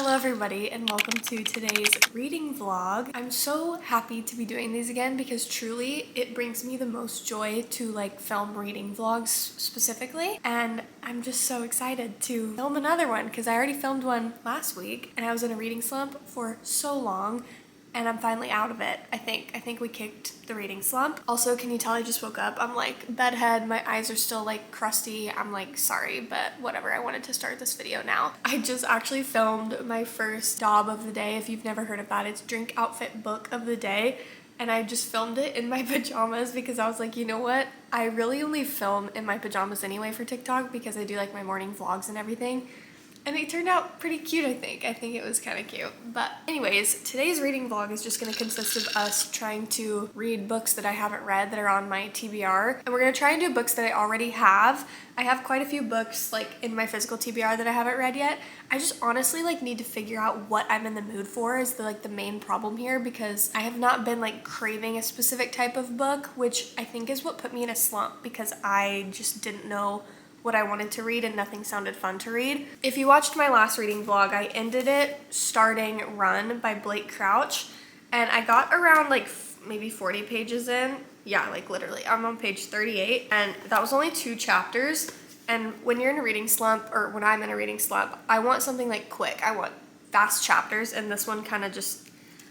Hello everybody and welcome to today's reading vlog. I'm so happy to be doing these again because truly it brings me the most joy to film reading vlogs specifically, and I'm just so excited to film another one because I already filmed one last week and I was in a reading slump for so long and I'm finally out of it. I think we kicked the reading slump. Also, can you tell I just woke up? I'm bedhead, my eyes are still crusty. I'm sorry, but whatever. I wanted to start this video now. I just actually filmed my first job of the day. If you've never heard of that, it's drink outfit book of the day. And I just filmed it in my pajamas because I was like, you know what? I really only film in my pajamas anyway for TikTok because I do my morning vlogs and everything. And it turned out pretty cute, I think. I think it was kind of cute. But anyways, today's reading vlog is just going to consist of us trying to read books that I haven't read that are on my TBR. And we're going to try and do books that I already have. I have quite a few books in my physical TBR that I haven't read yet. I just honestly need to figure out what I'm in the mood for is the main problem here, because I have not been craving a specific type of book, which I think is what put me in a slump because I just didn't know what I wanted to read and nothing sounded fun to read. If you watched my last reading vlog, I ended it starting Run by Blake Crouch, and I got around maybe 40 pages in. Yeah, literally. I'm on page 38 and that was only 2 chapters. And when you're in a reading slump, or when I'm in a reading slump, I want something quick. I want fast chapters, and this one kind of just,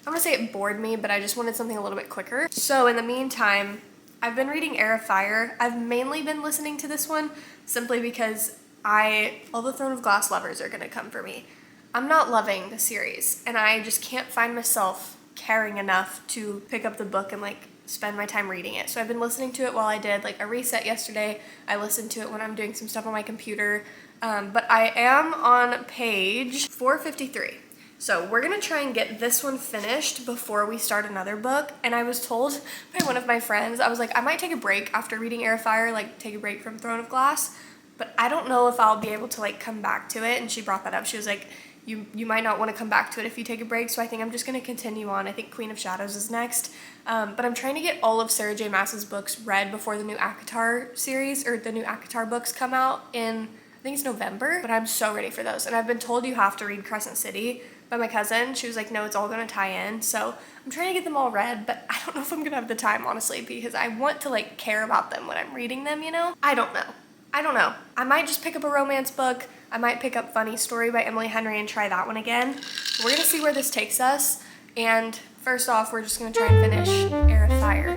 I'm gonna say it bored me, but I just wanted something a little bit quicker. So in the meantime, I've been reading Heir of Fire. I've mainly been listening to this one simply because all the Throne of Glass lovers are gonna come for me. I'm not loving the series, and I just can't find myself caring enough to pick up the book and spend my time reading it. So I've been listening to it while I did a reset yesterday. I listened to it when I'm doing some stuff on my computer, but I am on page 453. So we're gonna try and get this one finished before we start another book. And I was told by one of my friends, I was like, I might take a break after reading Heir of Fire, take a break from Throne of Glass, but I don't know if I'll be able to come back to it. And she brought that up. She was like, you might not want to come back to it if you take a break. So I think I'm just gonna continue on. I think Queen of Shadows is next. But I'm trying to get all of Sarah J Maas's books read before the new ACOTAR series, or the new ACOTAR books come out in, I think it's November, but I'm so ready for those. And I've been told you have to read Crescent City by my cousin. She was like, no, it's all gonna tie in. So I'm trying to get them all read, but I don't know if I'm gonna have the time, honestly, because I want to care about them when I'm reading them, you know? I don't know. I might just pick up a romance book. I might pick up Funny Story by Emily Henry and try that one again. We're gonna see where this takes us. And first off, we're just gonna try and finish Heir of Fire.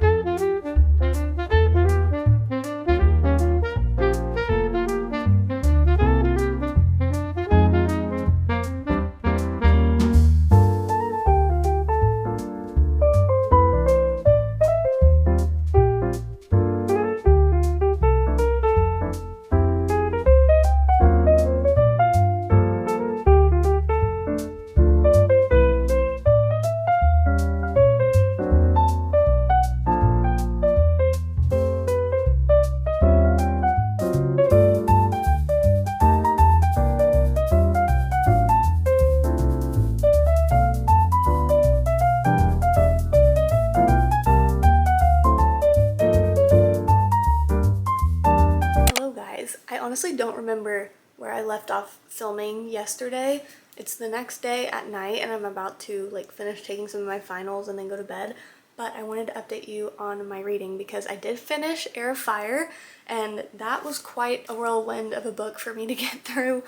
I honestly don't remember where I left off filming yesterday. It's the next day at night and I'm about to finish taking some of my finals and then go to bed. But I wanted to update you on my reading because I did finish Heir of Fire, and that was quite a whirlwind of a book for me to get through.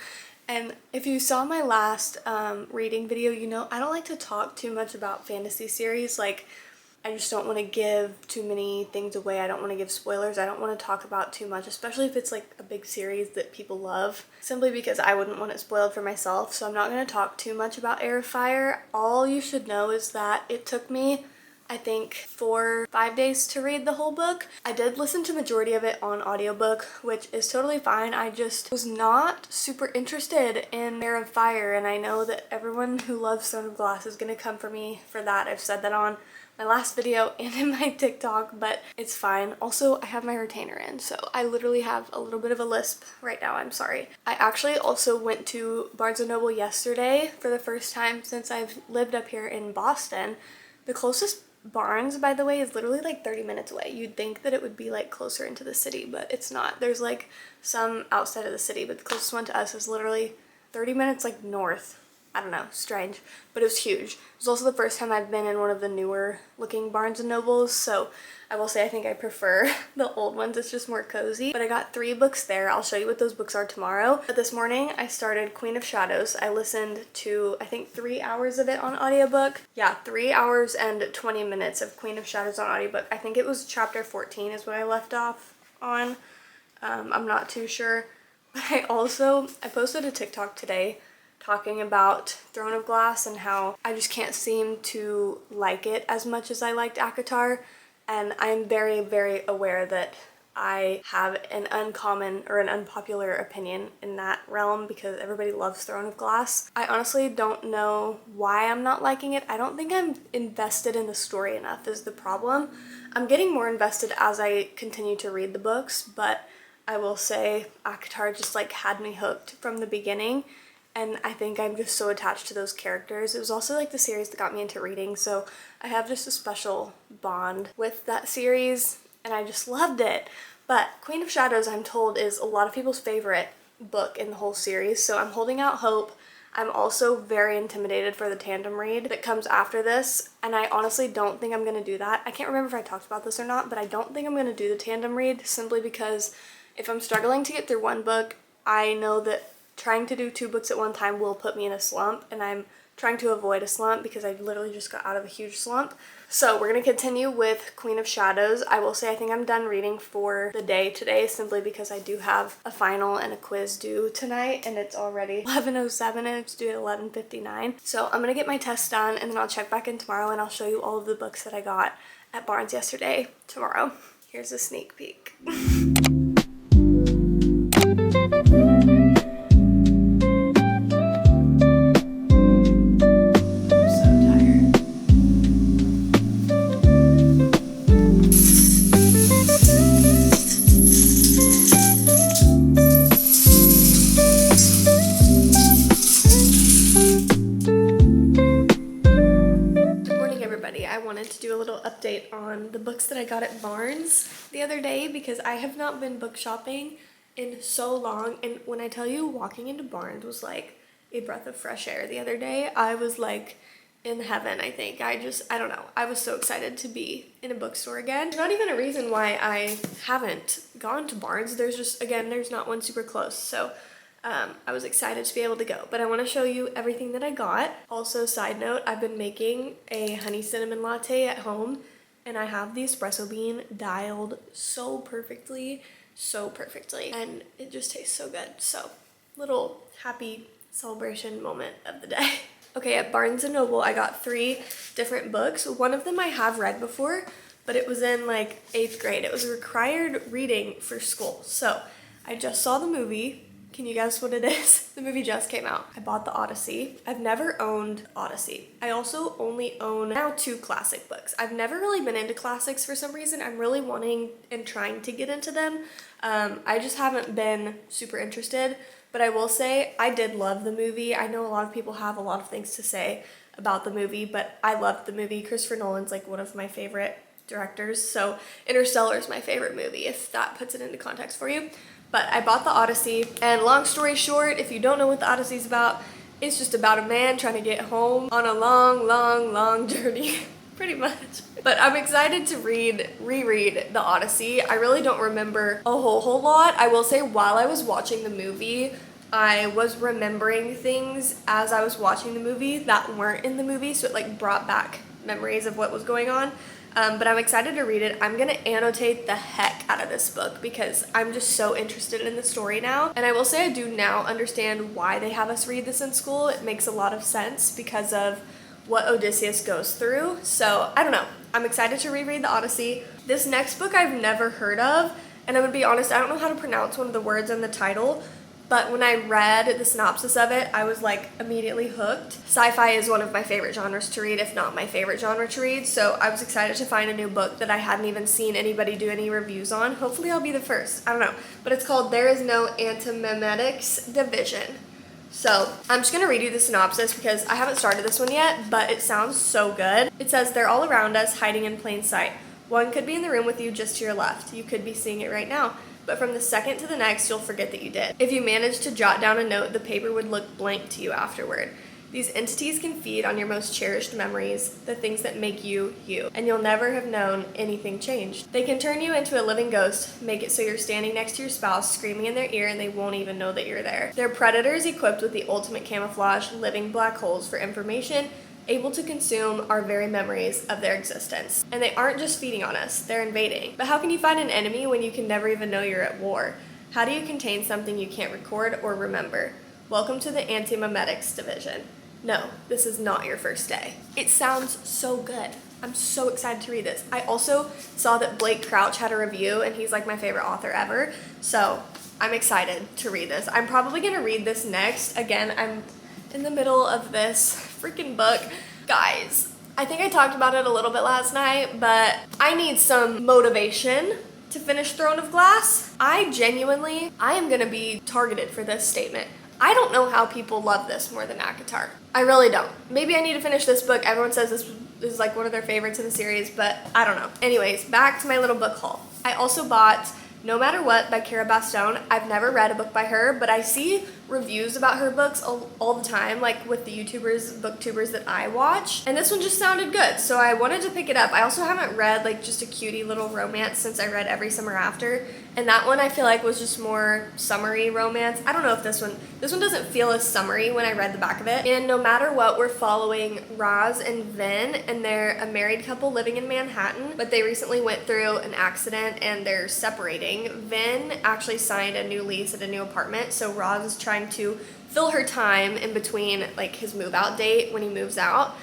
And if you saw my last reading video, you know I don't like to talk too much about fantasy series. I just don't want to give too many things away. I don't want to give spoilers. I don't want to talk about too much, especially if it's a big series that people love, simply because I wouldn't want it spoiled for myself. So I'm not going to talk too much about Heir of Fire. All you should know is that it took me, I think, 4 or 5 days to read the whole book. I did listen to the majority of it on audiobook, which is totally fine. I just was not super interested in Heir of Fire, and I know that everyone who loves Throne of Glass is going to come for me for that. I've said that on my last video and in my TikTok, but it's fine. Also, I have my retainer in, so I literally have a little bit of a lisp right now. I'm sorry. I actually also went to Barnes & Noble yesterday for the first time since I've lived up here in Boston. The closest Barnes, by the way, is literally 30 minutes away. You'd think that it would be closer into the city, but it's not. There's some outside of the city, but the closest one to us is literally 30 minutes north I don't know, strange, but it was huge. It was also the first time I've been in one of the newer looking Barnes & Nobles, so I will say I think I prefer the old ones. It's just more cozy. But I got 3 books there. I'll show you what those books are tomorrow. But this morning I started Queen of Shadows. I listened to, I think, 3 hours of it on audiobook. Yeah, 3 hours and 20 minutes of Queen of Shadows on audiobook. I think it was chapter 14 is what I left off on. I'm not too sure. But I posted a TikTok today talking about Throne of Glass and how I just can't seem to like it as much as I liked ACOTAR, and I'm very, very aware that I have an uncommon or an unpopular opinion in that realm because everybody loves Throne of Glass. I honestly don't know why I'm not liking it. I don't think I'm invested in the story enough is the problem. I'm getting more invested as I continue to read the books, but I will say ACOTAR just like had me hooked from the beginning. And I think I'm just so attached to those characters. It was also like the series that got me into reading, so I have just a special bond with that series, and I just loved it. But Queen of Shadows, I'm told, is a lot of people's favorite book in the whole series, so I'm holding out hope. I'm also very intimidated for the tandem read that comes after this, and I honestly don't think I'm going to do that. I can't remember if I talked about this or not, but I don't think I'm going to do the tandem read simply because if I'm struggling to get through one book, I know that trying to do 2 books at one time will put me in a slump, and I'm trying to avoid a slump because I literally just got out of a huge slump. So we're going to continue with Queen of Shadows. I will say I think I'm done reading for the day today simply because I do have a final and a quiz due tonight, and it's already 11:07 and it's due at 11:59. So I'm going to get my test done, and then I'll check back in tomorrow and I'll show you all of the books that I got at Barnes yesterday tomorrow. Here's a sneak peek. I wanted to do a little update on the books that I got at Barnes the other day because I have not been book shopping in so long, and when I tell you walking into Barnes was like a breath of fresh air the other day, I was like in heaven. I think I don't know, I was so excited to be in a bookstore again. Not even a reason why I haven't gone to Barnes, there's just, again, there's not one super close, so I was excited to be able to go, but I want to show you everything that I got. Also, side note, I've been making a honey cinnamon latte at home, and I have the espresso bean dialed so perfectly, and it just tastes so good. So, little happy celebration moment of the day. Okay, at Barnes & Noble, I got 3 different books. One of them I have read before, but it was in like 8th grade. It was a required reading for school. So, I just saw the movie. Can you guess what it is? The movie just came out. I bought the Odyssey. I've never owned Odyssey. I also only own now 2 classic books. I've never really been into classics for some reason. I'm really wanting and trying to get into them. I just haven't been super interested, but I will say I did love the movie. I know a lot of people have a lot of things to say about the movie, but I loved the movie. Christopher Nolan's like one of my favorite directors, so Interstellar is my favorite movie, if that puts it into context for you. But I bought the Odyssey, and long story short, if you don't know what the Odyssey's about, it's just about a man trying to get home on a long journey, pretty much. But I'm excited to reread the Odyssey. I really don't remember a whole lot. I will say while I was watching the movie, I was remembering things as I was watching the movie that weren't in the movie, so it like brought back memories of what was going on. But I'm excited to read it. I'm gonna annotate the heck out of this book because I'm just so interested in the story now. And I will say I do now understand why they have us read this in school. It makes a lot of sense because of what Odysseus goes through. So I don't know, I'm excited to reread the Odyssey. This next book I've never heard of, and I'm gonna be honest, I don't know how to pronounce one of the words in the title, but when I read the synopsis of it, I was like immediately hooked. Sci-fi is one of my favorite genres to read, if not my favorite genre to read, so I was excited to find a new book that I hadn't even seen anybody do any reviews on. Hopefully I'll be the first, I don't know. But it's called There Is No Antimemetics Division. So I'm just gonna read you the synopsis because I haven't started this one yet, but it sounds so good. It says, they're all around us, hiding in plain sight. One could be in the room with you just to your left. You could be seeing it right now. But from the second to the next, you'll forget that you did. If you managed to jot down a note, the paper would look blank to you afterward. These entities can feed on your most cherished memories, the things that make you, you, and you'll never have known anything changed. They can turn you into a living ghost, make it so you're standing next to your spouse, screaming in their ear, and they won't even know that you're there. They're predators equipped with the ultimate camouflage, living black holes for information, able to consume our very memories of their existence. And they aren't just feeding on us, they're invading. But how can you find an enemy when you can never even know you're at war? How do you contain something you can't record or remember? Welcome to the antimemetics division. No, this is not your first day. It sounds so good. I'm so excited to read this. I also saw that Blake Crouch had a review, and he's like my favorite author ever. So I'm excited to read this. I'm probably gonna read this next. Again, I'm in the middle of this freaking book. Guys, I think I talked about it a little bit last night, but I need some motivation to finish Throne of Glass. I am gonna be targeted for this statement. I don't know how people love this more than ACOTAR. I really don't. Maybe I need to finish this book. Everyone says this is like one of their favorites in the series, but I don't know. Anyways, back to my little book haul. I also bought No Matter What by Cara Bastone. I've never read a book by her, but I see reviews about her books all the time, like with the booktubers that I watch. And this one just sounded good, so I wanted to pick it up. I also haven't read like just a cutie little romance since I read Every Summer After. And that one I feel like was just more summery romance. I don't know if this one doesn't feel as summery when I read the back of it. And No Matter What, we're following Roz and Vin, and they're a married couple living in Manhattan, but they recently went through an accident and they're separating. Vin actually signed a new lease at a new apartment, so Roz is trying to fill her time in between like his move out date when he moves out.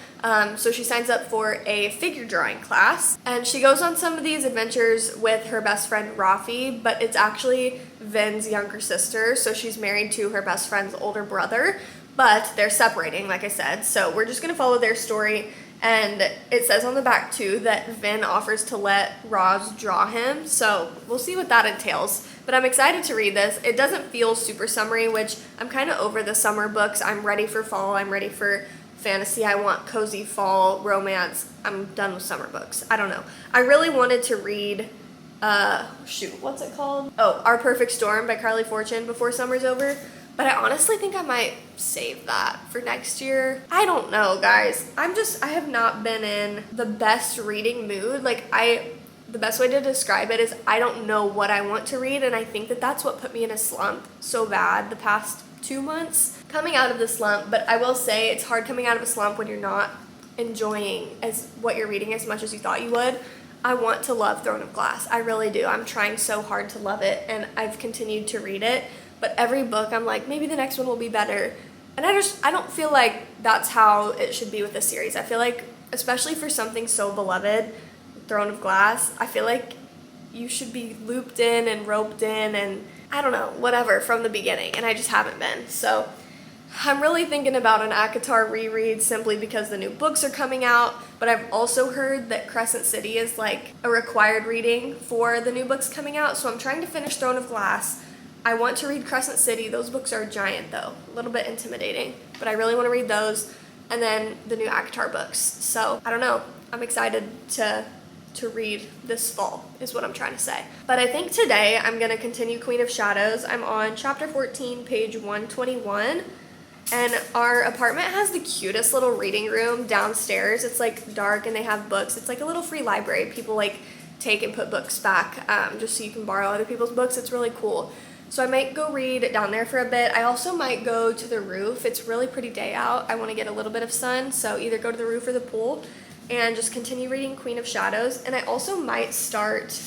So she signs up for a figure drawing class, and she goes on some of these adventures with her best friend Rafi, but it's actually Vin's younger sister, so she's married to her best friend's older brother, but they're separating, like I said, so we're just gonna follow their story. And it says on the back too that Vin offers to let Roz draw him, so we'll see what that entails. But I'm excited to read this. It doesn't feel super summery, which I'm kind of over the summer books. I'm ready for fall. I'm ready for fantasy. I want cozy fall romance. I'm done with summer books. I don't know. I really wanted to read, what's it called? Oh, Our Perfect Storm by Carly Fortune before summer's over. But I honestly think I might save that for next year. I don't know, guys. I have not been in the best reading mood. The best way to describe it is I don't know what I want to read, and I think that that's what put me in a slump so bad the past 2 months. Coming out of the slump, but I will say it's hard coming out of a slump when you're not enjoying what you're reading as much as you thought you would. I want to love Throne of Glass. I really do. I'm trying so hard to love it, and I've continued to read it. But every book, I'm like, maybe the next one will be better. And I don't feel like that's how it should be with this series. I feel like, especially for something so beloved, Throne of Glass, I feel like you should be looped in and roped in and, I don't know, whatever, from the beginning. And I just haven't been. So I'm really thinking about an ACOTAR reread simply because the new books are coming out. But I've also heard that Crescent City is like a required reading for the new books coming out. So I'm trying to finish Throne of Glass. I want to read Crescent City. Those books are giant though, a little bit intimidating, but I really want to read those, and then the new ACOTAR books. So I don't know, I'm excited to read this fall is what I'm trying to say. But I think today I'm gonna continue Queen of Shadows. I'm on chapter 14, page 121, and our apartment has the cutest little reading room downstairs. It's like dark and they have books. It's like a little free library. People like take and put books back just so you can borrow other people's books. It's really cool. So I might go read down there for a bit. I also might go to the roof. It's really pretty day out. I want to get a little bit of sun, so either go to the roof or the pool and just continue reading Queen of Shadows. And I also might start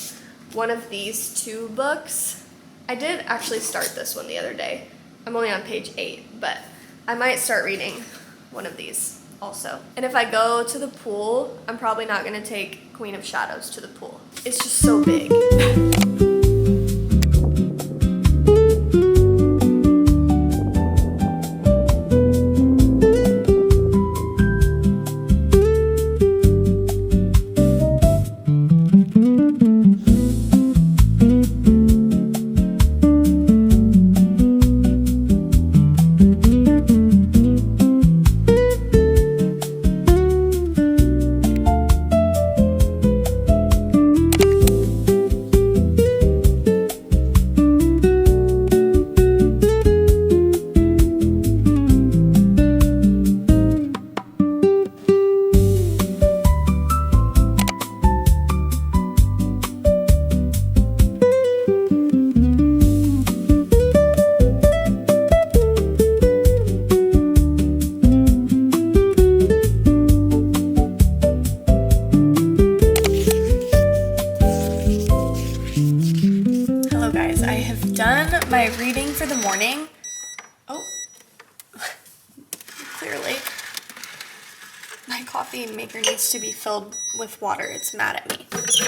one of these 2 books. I did actually start this one the other day. I'm only on page 8, but I might start reading one of these also. And if I go to the pool, I'm probably not going to take Queen of Shadows to the pool. It's just so big. reading for the morning. Oh, clearly. My coffee maker needs to be filled with water. It's mad at me.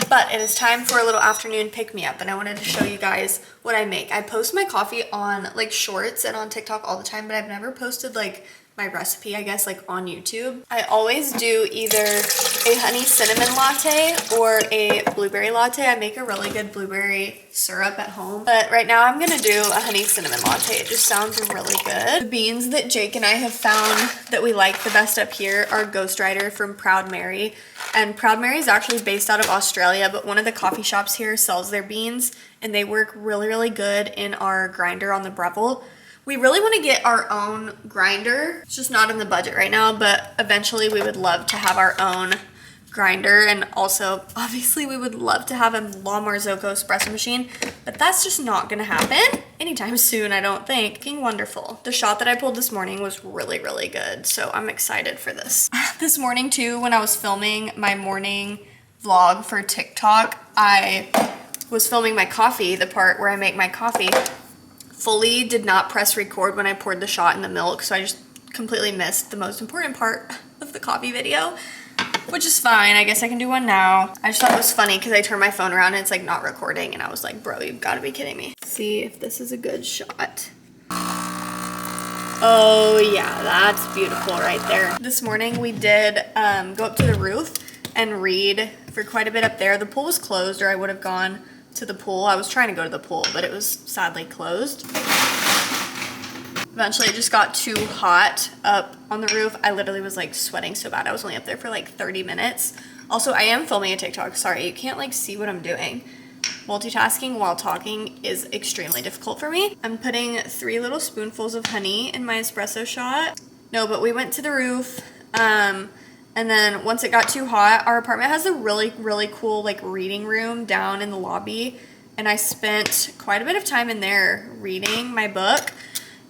But it is time for a little afternoon pick-me-up, and I wanted to show you guys what I make. I post my coffee on like shorts and on TikTok all the time, but I've never posted like my recipe, I guess, like on YouTube. I always do either a honey cinnamon latte or a blueberry latte. I make a really good blueberry syrup at home, but right now I'm gonna do a honey cinnamon latte. It just sounds really good. The beans that Jake and I have found that we like the best up here are Ghost Rider from Proud Mary. And Proud Mary is actually based out of Australia, but one of the coffee shops here sells their beans and they work really, really good in our grinder on the Breville. We really want to get our own grinder. It's just not in the budget right now, but eventually we would love to have our own grinder, and also obviously we would love to have a La Marzocco espresso machine, but that's just not gonna happen anytime soon, I don't think. Fucking wonderful. The shot that I pulled this morning was really, really good, so I'm excited for this. This morning too, when I was filming my morning vlog for TikTok, I was filming my coffee, the part where I make my coffee. Fully did not press record when I poured the shot in the milk, so I just completely missed the most important part of the coffee video, which is fine. I guess I can do one now. I just thought it was funny because I turned my phone around and it's like not recording, and I was like, bro, you've got to be kidding me. Let's see if this is a good shot. Oh yeah, that's beautiful right there. This morning we did go up to the roof and read for quite a bit up there. The pool was closed, or I would have gone to the pool. I was trying to go to the pool, but it was sadly closed. Eventually it just got too hot up on the roof. I literally was like sweating so bad. I was only up there for like 30 minutes. Also, I am filming a TikTok. Sorry, you can't like see what I'm doing. Multitasking while talking is extremely difficult for me. I'm putting 3 little spoonfuls of honey in my espresso shot. No, but we went to the roof. And then once it got too hot, our apartment has a really, really cool like reading room down in the lobby. And I spent quite a bit of time in there reading my book.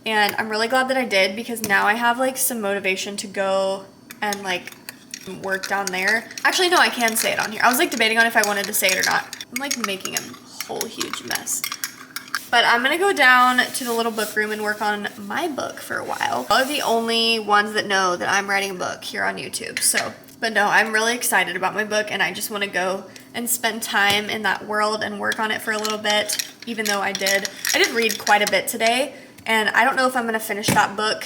And I'm really glad that I did, because now I have like some motivation to go and like work down there. Actually, no, I can say it on here. I was like debating on if I wanted to say it or not. I'm like making a whole huge mess. But I'm gonna go down to the little book room and work on my book for a while. Y'all are the only ones that know that I'm writing a book here on YouTube. So, but no, I'm really excited about my book, and I just wanna go and spend time in that world and work on it for a little bit, even though I did read quite a bit today. And I don't know if I'm gonna finish that book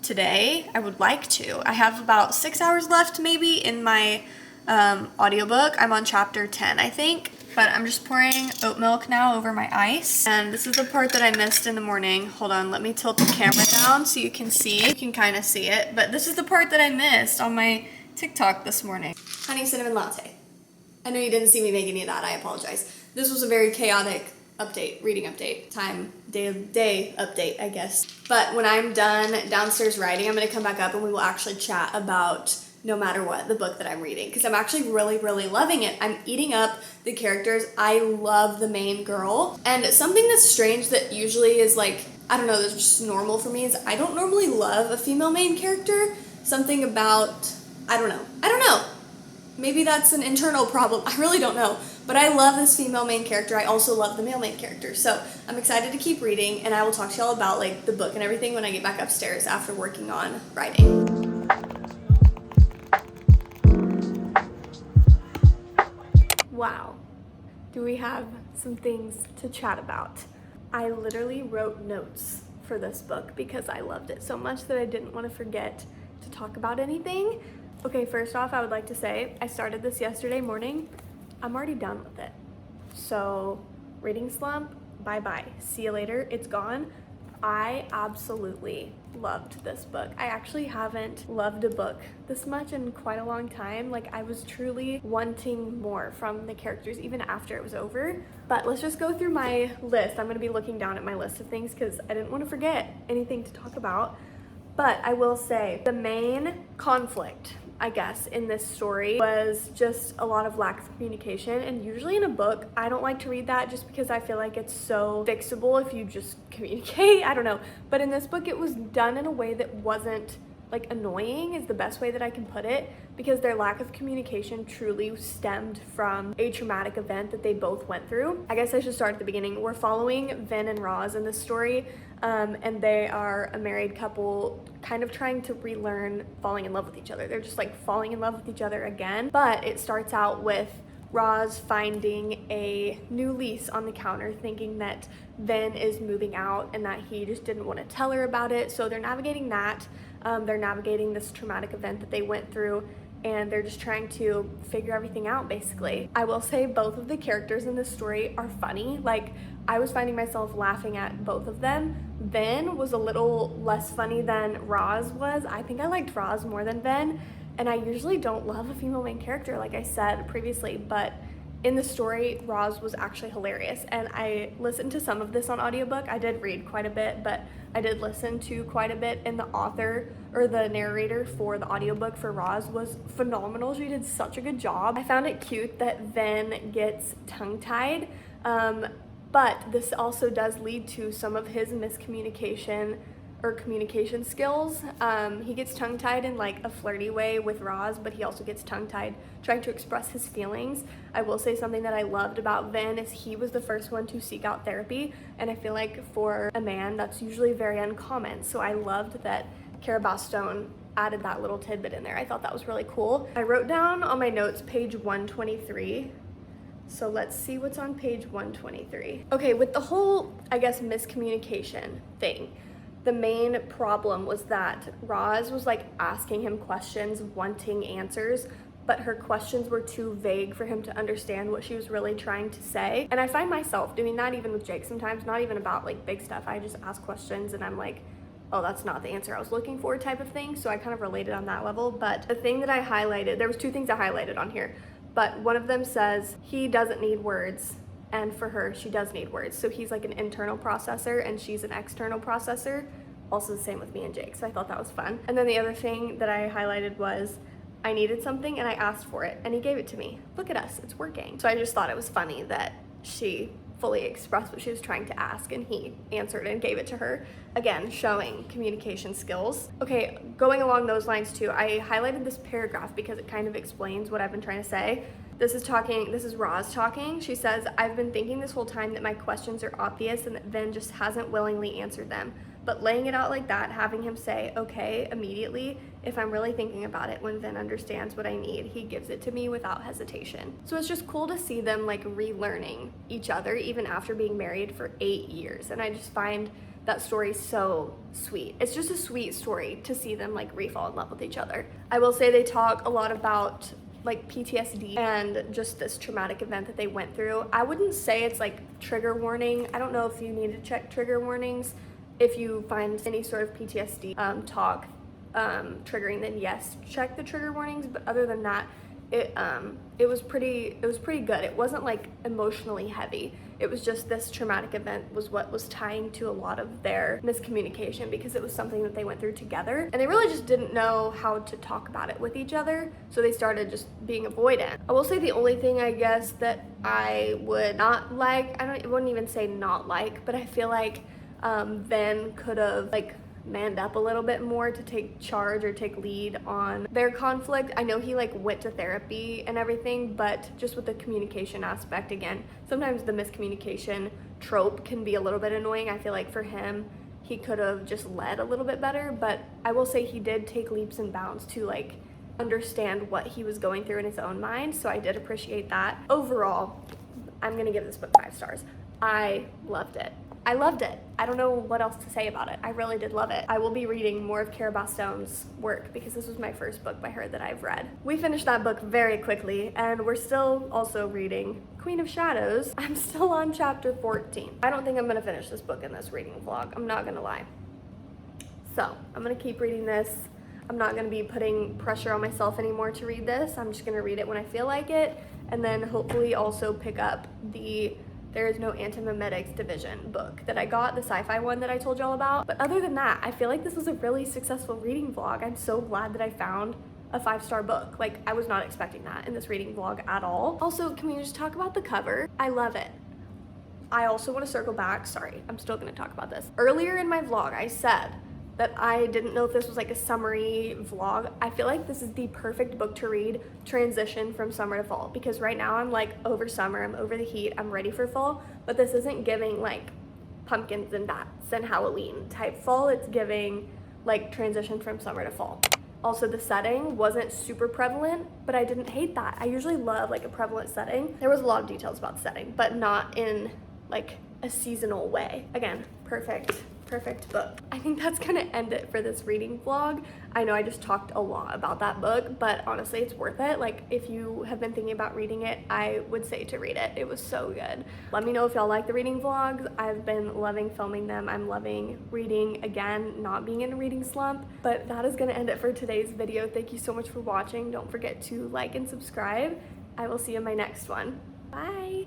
today. I would like to. I have about 6 hours left maybe in my audiobook. I'm on chapter 10, I think. But I'm just pouring oat milk now over my ice. And this is the part that I missed in the morning. Hold on, let me tilt the camera down so you can see. You can kind of see it. But this is the part that I missed on my TikTok this morning. Honey cinnamon latte. I know you didn't see me make any of that. I apologize. This was a very chaotic update, reading update, day update, I guess. But when I'm done downstairs writing, I'm gonna come back up and we will actually chat about No Matter What, the book that I'm reading, because I'm actually really, really loving it. I'm eating up the characters. I love the main girl. And something that's strange that usually is like, I don't know, that's just normal for me, is I don't normally love a female main character. Something about, I don't know. Maybe that's an internal problem. I really don't know. But I love this female main character. I also love the male main character. So I'm excited to keep reading, and I will talk to y'all about like the book and everything when I get back upstairs after working on writing. Wow, do we have some things to chat about? I literally wrote notes for this book because I loved it so much that I didn't want to forget to talk about anything. Okay, first off, I would like to say I started this yesterday morning. I'm already done with it. So, reading slump, bye-bye. See you later, it's gone. I absolutely loved this book. I actually haven't loved a book this much in quite a long time. Like, I was truly wanting more from the characters even after it was over. But let's just go through my list. I'm gonna be looking down at my list of things because I didn't want to forget anything to talk about. But I will say the main conflict, I guess, in this story was just a lot of lack of communication. And usually in a book, I don't like to read that just because I feel like it's so fixable if you just communicate. I don't know. But in this book, it was done in a way that wasn't like annoying is the best way that I can put it, because their lack of communication truly stemmed from a traumatic event that they both went through. I guess I should start at the beginning. We're following Vin and Roz in this story, and they are a married couple kind of trying to relearn falling in love with each other. They're just like falling in love with each other again, but it starts out with Roz finding a new lease on the counter, thinking that Vin is moving out and that he just didn't want to tell her about it. So they're navigating that. They're navigating this traumatic event that they went through, and they're just trying to figure everything out, basically. I will say both of the characters in this story are funny. Like, I was finding myself laughing at both of them. Vin was a little less funny than Roz was. I think I liked Roz more than Vin, and I usually don't love a female main character, like I said previously, but in the story, Roz was actually hilarious, and I listened to some of this on audiobook. I did read quite a bit, but I did listen to quite a bit, and the author, or the narrator for the audiobook for Roz, was phenomenal. She did such a good job. I found it cute that Vin gets tongue-tied, but this also does lead to some of his miscommunication or communication skills. He gets tongue-tied in like a flirty way with Roz, but he also gets tongue-tied trying to express his feelings. I will say something that I loved about Vin is he was the first one to seek out therapy, and I feel like for a man that's usually very uncommon. So I loved that Cara Bastone added that little tidbit in there. I thought that was really cool. I wrote down on my notes page 123. So let's see what's on page 123. Okay, with the whole, I guess, miscommunication thing, the main problem was that Roz was like asking him questions, wanting answers, but her questions were too vague for him to understand what she was really trying to say. And I find myself doing that even with Jake sometimes, not even about like big stuff. I just ask questions and I'm like, oh, that's not the answer I was looking for type of thing. So I kind of related on that level. But the thing that I highlighted, there was two things I highlighted on here, but one of them says he doesn't need words, and for her, she does need words. So he's like an internal processor and she's an external processor. Also the same with me and Jake, so I thought that was fun. And then the other thing that I highlighted was I needed something and I asked for it and he gave it to me. Look at us, it's working. So I just thought it was funny that she fully expressed what she was trying to ask and he answered and gave it to her. Again, showing communication skills. Okay, going along those lines too, I highlighted this paragraph because it kind of explains what I've been trying to say. This is Roz talking. She says, I've been thinking this whole time that my questions are obvious and that Vin just hasn't willingly answered them. But laying it out like that, having him say, okay, immediately, if I'm really thinking about it, when Vin understands what I need, he gives it to me without hesitation. So it's just cool to see them like relearning each other even after being married for 8 years. And I just find that story so sweet. It's just a sweet story to see them like re-fall in love with each other. I will say they talk a lot about like PTSD and just this traumatic event that they went through. I wouldn't say it's like trigger warning. I don't know if you need to check trigger warnings. If you find any sort of PTSD talk triggering, then yes, check the trigger warnings. But other than that, it was pretty good. It wasn't like emotionally heavy. It was just this traumatic event was what was tying to a lot of their miscommunication, because it was something that they went through together and they really just didn't know how to talk about it with each other, so they started just being avoidant. I will say the only thing I guess that I would not like, I wouldn't even say not like, but I feel like Vin could have like manned up a little bit more to take charge or take lead on their conflict. I know he like went to therapy and everything, but just with the communication aspect, again, sometimes the miscommunication trope can be a little bit annoying. I feel like for him, he could have just led a little bit better, but I will say he did take leaps and bounds to like understand what he was going through in his own mind, so I did appreciate that. Overall, I'm gonna give this book 5 stars. I loved it. I loved it. I don't know what else to say about it. I really did love it. I will be reading more of Cara Bastone's work because this was my first book by her that I've read. We finished that book very quickly, and we're still also reading Queen of Shadows. I'm still on chapter 14. I don't think I'm gonna finish this book in this reading vlog. I'm not gonna lie. So I'm gonna keep reading this. I'm not gonna be putting pressure on myself anymore to read this. I'm just gonna read it when I feel like it, and then hopefully also pick up the There Is No Antimemetics Division book that I got, the sci-fi one that I told y'all about. But other than that, I feel like this was a really successful reading vlog. I'm so glad that I found a 5-star book. Like, I was not expecting that in this reading vlog at all. Also, can we just talk about the cover? I love it. I also want to circle back. Sorry, I'm still going to talk about this. Earlier in my vlog, I said that I didn't know if this was like a summary vlog. I feel like this is the perfect book to read transition from summer to fall, because right now I'm like over summer, I'm over the heat, I'm ready for fall, but this isn't giving like pumpkins and bats and Halloween type fall. It's giving like transition from summer to fall. Also, the setting wasn't super prevalent, but I didn't hate that. I usually love like a prevalent setting. There was a lot of details about the setting, but not in like a seasonal way. Again, perfect book. I think that's gonna end it for this reading vlog. I know I just talked a lot about that book, but honestly, it's worth it. Like, if you have been thinking about reading it, I would say to read it. It was so good. Let me know if y'all like the reading vlogs. I've been loving filming them. I'm loving reading again, not being in a reading slump. But that is gonna end it for today's video. Thank you so much for watching. Don't forget to like and subscribe. I will see you in my next one. Bye.